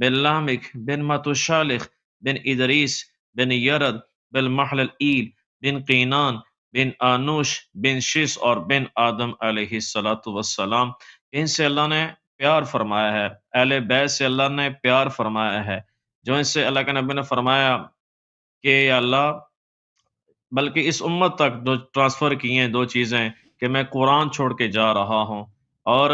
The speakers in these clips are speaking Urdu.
بن لامک بن متشالخ بن ادریس بن یرد بن محل الایل بن قینان بن آنوش بن شیس اور بن آدم علیہ السلام، ان سے اللہ نے پیار فرمایا ہے، اہل بیت سے اللہ نے پیار فرمایا ہے، جو ان سے اللہ کے نبی نے فرمایا کہ یا اللہ بلکہ اس امت تک جو ٹرانسفر کی ہیں دو چیزیں، کہ میں قرآن چھوڑ کے جا رہا ہوں اور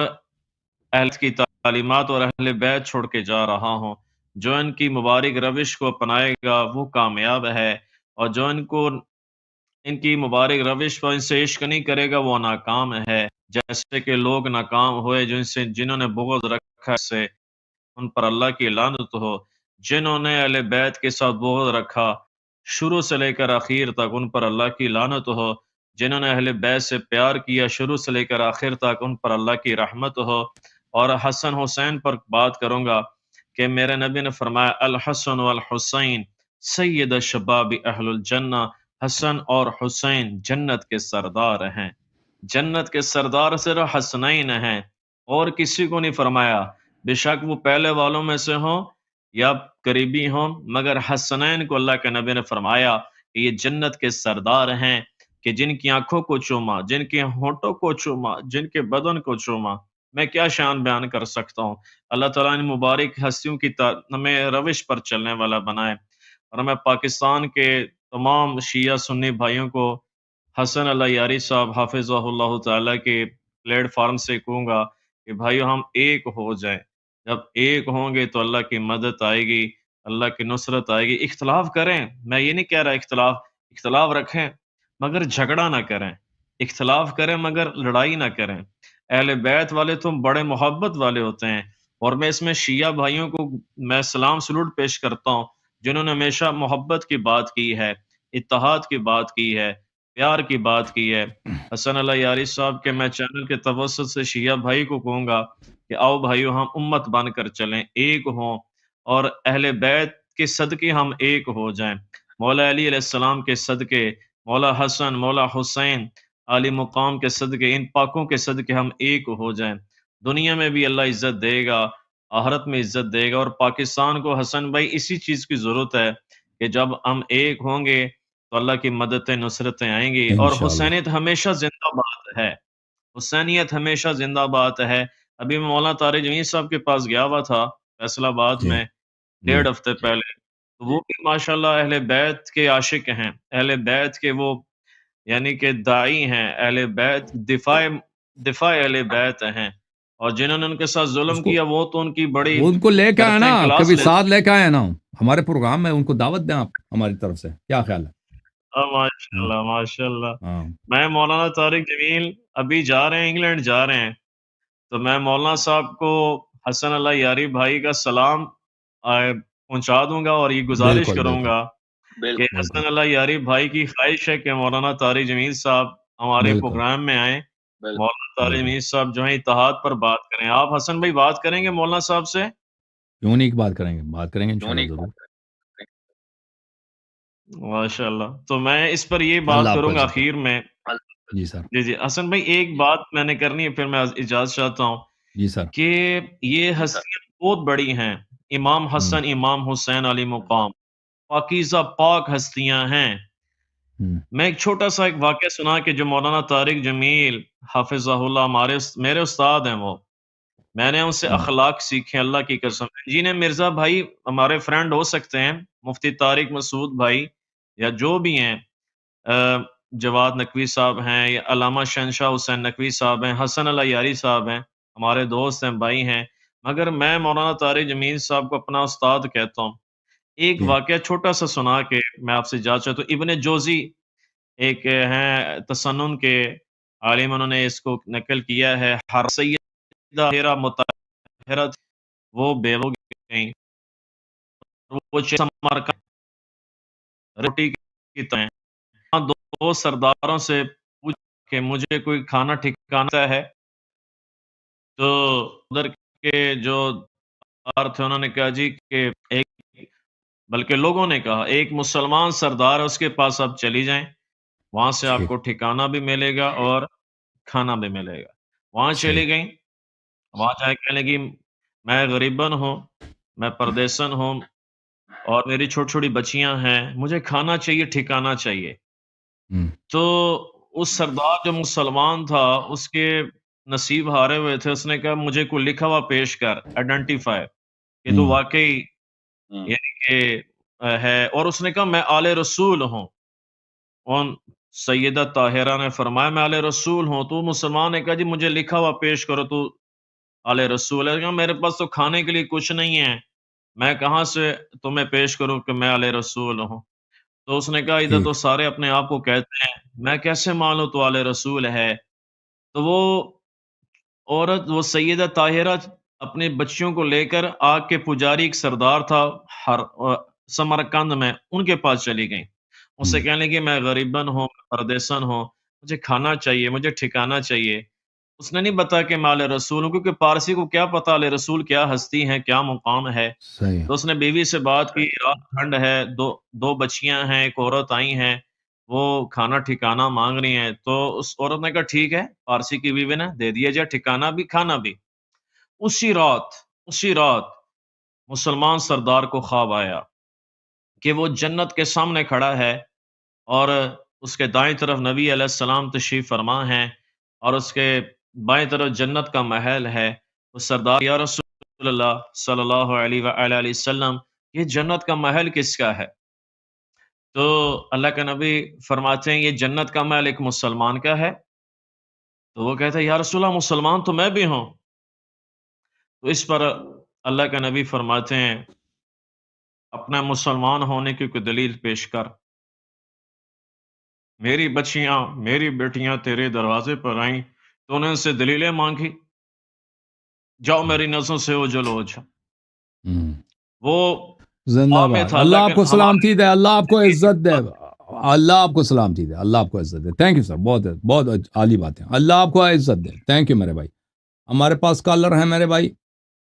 اہل کی تعلیمات اور اہل بیت چھوڑ کے جا رہا ہوں، جو ان کی مبارک روش کو اپنائے گا وہ کامیاب ہے، اور جو ان کی مبارک روش پر ان سے عشق نہیں کرے گا وہ ناکام ہے، جیسے کہ لوگ ناکام ہوئے جنہوں نے بغض رکھا سے ان پر اللہ کی لعنت ہو، جنہوں نے اہل بیت کے ساتھ بغض رکھا شروع سے لے کر آخر تک ان پر اللہ کی لعنت ہو، جنہوں نے اہل بیت سے پیار کیا شروع سے لے کر آخر تک ان پر اللہ کی رحمت ہو۔ اور حسن حسین پر بات کروں گا کہ میرے نبی نے فرمایا الحسن والحسین سید الشباب اہل الجنہ، حسن اور حسین جنت کے سردار ہیں، جنت کے سردار صرف حسنین ہیں اور کسی کو نہیں فرمایا، بے شک وہ پہلے والوں میں سے ہوں یا قریبی ہوں، مگر حسنین کو اللہ کے نبی نے فرمایا کہ یہ جنت کے سردار ہیں، کہ جن کی آنکھوں کو چوما، جن کے ہونٹوں کو چوما، جن کے بدن کو چوما، میں کیا شان بیان کر سکتا ہوں۔ اللہ تعالیٰ ان مبارک ہستیوں کی ہمیں روش پر چلنے والا بنائے، اور میں پاکستان کے تمام شیعہ سنی بھائیوں کو حسن اللہ یاری صاحب حافظہ اللہ تعالیٰ کے پلیٹ فارم سے کہوں گا کہ بھائیو ہم ایک ہو جائیں، جب ایک ہوں گے تو اللہ کی مدد آئے گی، اللہ کی نصرت آئے گی۔ اختلاف کریں، میں یہ نہیں کہہ رہا اختلاف رکھیں مگر جھگڑا نہ کریں، اختلاف کریں مگر لڑائی نہ کریں۔ اہل بیت والے تو بڑے محبت والے ہوتے ہیں، اور میں اس میں شیعہ بھائیوں کو میں سلام سلوٹ پیش کرتا ہوں، جنہوں نے ہمیشہ محبت کی بات کی ہے، اتحاد کی بات کی ہے، پیار کی بات کی ہے۔ حسن اللہ یاری صاحب کے میں چینل کے توسط سے شیعہ بھائی کو کہوں گا کہ آؤ بھائیو ہم امت بن کر چلیں، ایک ہوں، اور اہل بیت کے صدقے ہم ایک ہو جائیں، مولا علی علیہ السلام کے صدقے، مولا حسن، مولا حسین علی مقام کے صدقے، ان پاکوں کے صدقے ہم ایک ہو جائیں، دنیا میں بھی اللہ عزت دے گا، آخرت میں عزت دے گا۔ اور پاکستان کو حسن بھائی اسی چیز کی ضرورت ہے کہ جب ہم ایک ہوں گے تو اللہ کی مددیں نصرتیں آئیں گی، اور انشاءاللہ حسینیت ہمیشہ زندہ باد ہے، حسینیت ہمیشہ زندہ باد ہے۔ ابھی میں مولانا طارق جمیل صاحب کے پاس گیا ہوا تھا فیصل آباد جی میں جی 1.5 ہفتے پہلے، تو وہ بھی ماشاءاللہ اہل بیت کے عاشق ہیں، اہل بیت کے وہ یعنی کہ داعی ہیں، اہل بیت دفاع اہل بیت ہیں، اور جنہوں نے ان کے ساتھ اس ظلم کو کیا وہ تو ان کی بڑی وہ ان کو لے کے آئے کرتے نا، ہیں، کلاس کبھی لیتے ساتھ لے کے آئے نا ہمارے پروگرام میں، ان کو دعوت دیں آپ ہماری طرف سے، کیا خیال ہے؟ ہیں۔ ماشاء ہاں اللہ ماشاء اللہ۔ ہاں میں مولانا طارق جمیل ابھی جا رہے ہیں، انگلینڈ جا رہے ہیں، تو میں مولانا صاحب کو حسن اللہ یاری بھائی کا سلام پہنچا دوں گا، اور یہ گزارش بالکل کروں بالکل گا کہ بالکل حسن اللہ یاری بھائی کی خواہش ہے کہ مولانا طارق جمیل صاحب ہمارے بالکل پروگرام میں آئیں، مولانا طارق بالکل جمیل صاحب جو ہیں اتحاد پر بات کریں۔ آپ حسن بھائی بات کریں گے مولانا صاحب سے؟ کیوں نہیں، بات کریں گے انشاءاللہ ضرور۔ ماشاء اللہ، تو میں اس پر یہ اللہ بات آپ کو کروں گا عزت دے۔ اخیر میں۔ جی سر جی جی حسن بھائی ایک بات میں نے کرنی ہے، پھر میں اجازت چاہتا ہوں جی سر کہ یہ ہستیاں بہت بڑی ہیں، امام ہوں حسن امام حسین علی مقام پاکیزہ پاک ہستیاں ہیں۔ ہوں میں ایک چھوٹا سا ایک واقعہ سنا کہ جو مولانا طارق جمیل حافظہ اللہ میرے استاد ہیں، وہ میں نے ان سے ہوں اخلاق سیکھے اللہ کی قسم۔ جی نے مرزا بھائی ہمارے فرینڈ ہو سکتے ہیں، مفتی طارق مسعود بھائی یا جو بھی ہیں، جواد نقوی صاحب ہیں یا علامہ شہنشاہ حسین نقوی صاحب ہیں، حسن اللہ یاری صاحب ہیں، ہمارے دوست ہیں، بھائی ہیں، مگر میں مولانا طارق جمیل صاحب کو اپنا استاد کہتا ہوں۔ ایک جی واقعہ چھوٹا سا سنا کے میں آپ سے اجازت چاہتا ہوں۔ ابن جوزی ایک ہیں تسنن کے عالم، انہوں نے اس کو نقل کیا ہے، ہر سیدہ ہیرا مطہرہ وہ بیوہ گئیں، وہ چمر کا روٹی کی طرح دو سرداروں سے پوچھ کہ مجھے کوئی کھانا ٹھکانا ہے، تو ادھر کے جو سردار تھے انہوں نے کہا جی کہ ایک، بلکہ لوگوں نے کہا ایک مسلمان سردار ہے اس کے پاس آپ چلی جائیں، وہاں سے آپ ٹھیک کو ٹھکانہ بھی ملے گا اور کھانا بھی ملے گا۔ وہاں ٹھیک چلی گئیں، وہاں جا کے کہنے لگی میں غریبن ہوں، میں پردیسن ہوں اور میری چھوٹی چھوٹی بچیاں ہیں، مجھے کھانا چاہیے، ٹھکانا چاہیے۔ ہم، تو اس سردار جو مسلمان تھا اس کے نصیب ہارے ہوئے تھے، اس نے کہا مجھے کوئی لکھا ہوا پیش کر، آئیڈینٹیفائی کہ تو ہم، واقعی یعنی کہ ہے، اور اس نے کہا میں آل رسول ہوں۔ اور سیدہ طاہرہ نے فرمایا میں آل رسول ہوں۔ تو مسلمان نے کہا جی مجھے لکھا ہوا پیش کرو، تو آل رسول ہے۔ کہا میرے پاس تو کھانے کے لیے کچھ نہیں ہے، میں کہاں سے تمہیں پیش کروں کہ میں آل رسول ہوں؟ تو اس نے کہا ادھر تو ٹھیک، سارے اپنے آپ کو کہتے ہیں، میں کیسے مانوں تو آل رسول ہے؟ تو وہ عورت، وہ سیدہ طاہرہ اپنی بچیوں کو لے کر آگ کے پجاری ایک سردار تھا سمرقند میں، ان کے پاس چلی گئیں۔ اس سے ہم، کہنے لگی میں غریبن ہوں، پردیسن ہوں، مجھے کھانا چاہیے، مجھے ٹھکانا چاہیے۔ اس نے نہیں بتا کہ میں آل رسول ہوں، کیونکہ پارسی کو کیا پتا آل رسول کیا ہستی ہے، کیا مقام ہے۔ صحیح، تو اس نے بیوی سے بات کی، رات ٹھنڈ ہے، دو بچیاں ہیں، ایک عورت آئی ہیں، وہ کھانا ٹھکانا مانگ رہی ہیں۔ تو اس عورت نے کہا ٹھیک ہے، پارسی کی بیوی نے دے دیا جائے ٹھکانا بھی کھانا بھی۔ اسی رات مسلمان سردار کو خواب آیا کہ وہ جنت کے سامنے کھڑا ہے، اور اس کے دائیں طرف نبی علیہ السلام تشریف فرما ہیں، اور اس کے بائیں طرف جنت کا محل ہے۔ وہ سردار یا رسول اللہ صلی اللہ علیہ وآلہ وسلم، یہ جنت کا محل کس کا ہے؟ تو اللہ کے نبی فرماتے ہیں یہ جنت کا محل ایک مسلمان کا ہے۔ تو وہ کہتا ہے یا رسول اللہ مسلمان تو میں بھی ہوں۔ تو اس پر اللہ کے نبی فرماتے ہیں اپنا مسلمان ہونے کی کوئی دلیل پیش کر۔ میری بچیاں، میری بیٹیاں تیرے دروازے پر آئیں تو نے ان سے دلیلیں مانگی، جاؤ میری نظروں سے اوجھل ہو جا۔ ہم۔ وہ زندہ خواب میں باد، تھا، اللہ اللہ آپ کے کو ہمارے سلامتی دے، اللہ آپ کو نبی عزت دے، اللہ آپ کو سلامتی دے، اللہ آپ کو عزت دے۔ تھینک یو سر، بہت بہت عالی بات ہے، اللہ آپ کو عزت دے، تھینک یو میرے بھائی۔ ہمارے پاس کالر ہیں میرے بھائی،